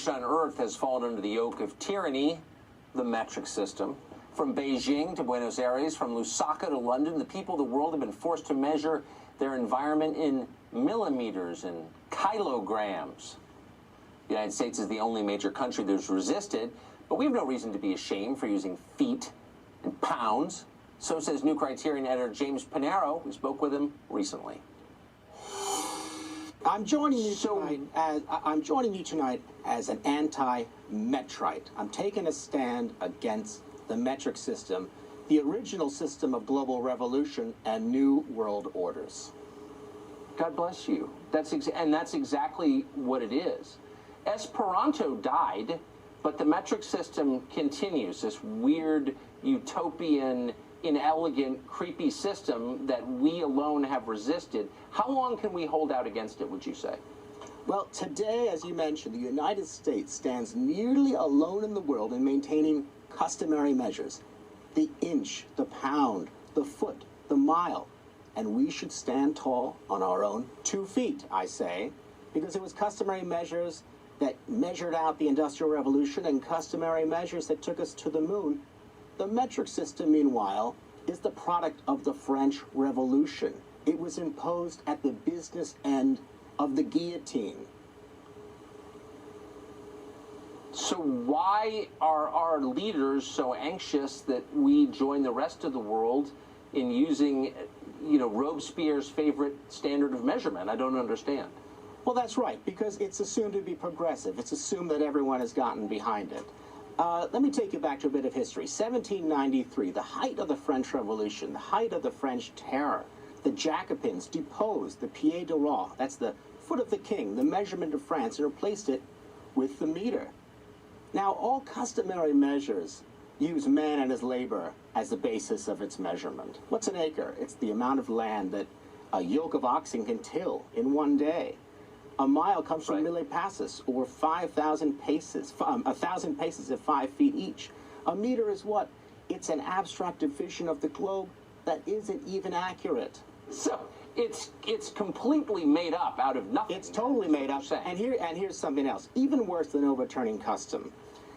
nation on Earth has fallen under the yoke of tyranny, the metric system. From Beijing to Buenos Aires, from Lusaka to London, the people of the world have been forced to measure their environment in millimeters and kilograms. The United States is the only major country that's resisted, but we have no reason to be ashamed for using feet and pounds. So says New Criterion editor James Panaro, who spoke with him recently. I'm joining you tonight as an anti-metrite. I'm taking a stand against the metric system, the original system of global revolution and new world orders. God bless you. That's exactly what it is. Esperanto died, but the metric system continues, this weird, utopian, inelegant, creepy system that we alone have resisted. How long can we hold out against it, would you say? Well, today, as you mentioned, the United States stands nearly alone in the world in maintaining customary measures. The inch, the pound, the foot, the mile. And we should stand tall on our own 2 feet, I say, because it was customary measures that measured out the Industrial Revolution and customary measures that took us to the moon. The metric system, meanwhile, is the product of the French Revolution. It was imposed at the business end of the guillotine. So why are our leaders so anxious that we join the rest of the world in using, Robespierre's favorite standard of measurement? I don't understand. Well, that's right, because it's assumed to be progressive. It's assumed that everyone has gotten behind it. Let me take you back to a bit of history. 1793, the height of the French Revolution, the height of the French Terror. The Jacobins deposed the pied de roi, that's the foot of the king, the measurement of France, and replaced it with the meter. Now, all customary measures use man and his labor as the basis of its measurement. What's an acre? It's the amount of land that a yoke of oxen can till in one day. A mile comes from millipassus, or 5,000 paces, 1,000 paces at 5 feet each. A meter is what? It's an abstract division of the globe that isn't even accurate. So it's completely made up out of nothing. It's totally made up. And here's something else. Even worse than overturning custom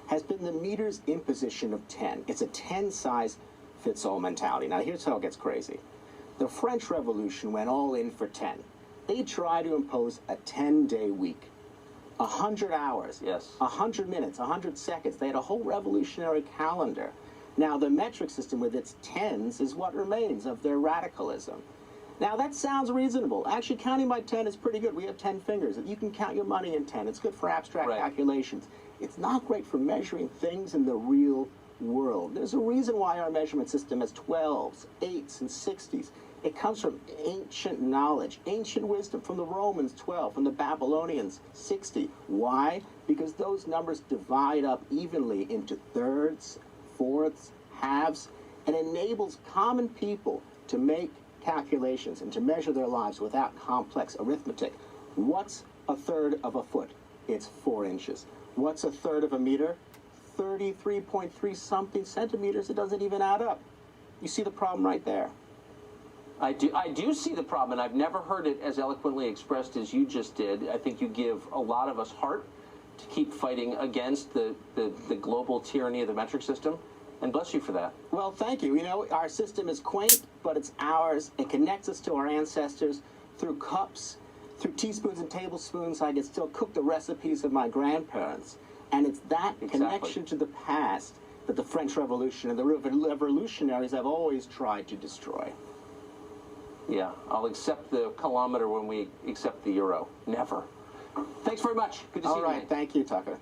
has been the meter's imposition of 10. It's a 10-size-fits-all mentality. Now, here's how it gets crazy. The French Revolution went all in for 10. They tried to impose a 10-day week. 100 hours, 100 minutes, 100 seconds. They had a whole revolutionary calendar. Now, the metric system with its tens is what remains of their radicalism. Now, that sounds reasonable. Actually, counting by 10 is pretty good. We have 10 fingers. You can count your money in 10. It's good for abstract calculations. It's not great for measuring things in the real world. There's a reason why our measurement system has 12s, 8s, and 60s. It comes from ancient knowledge, ancient wisdom, from the Romans, 12, from the Babylonians, 60. Why? Because those numbers divide up evenly into thirds, fourths, halves, and enables common people to make calculations and to measure their lives without complex arithmetic. What's a third of a foot? It's 4 inches. What's a third of a meter? 33.3 something centimeters. It doesn't even add up. You see the problem right there. I do see the problem, and I've never heard it as eloquently expressed as you just did. I think you give a lot of us heart to keep fighting against the global tyranny of the metric system, and bless you for that. Well, thank you. Our system is quaint, but it's ours. It connects us to our ancestors through cups, through teaspoons and tablespoons. I can still cook the recipes of my grandparents, and it's that connection to the past that the French Revolution and the revolutionaries have always tried to destroy. Yeah, I'll accept the kilometer when we accept the euro. Never. Thanks very much. Good to see you. All right, thank you, Tucker.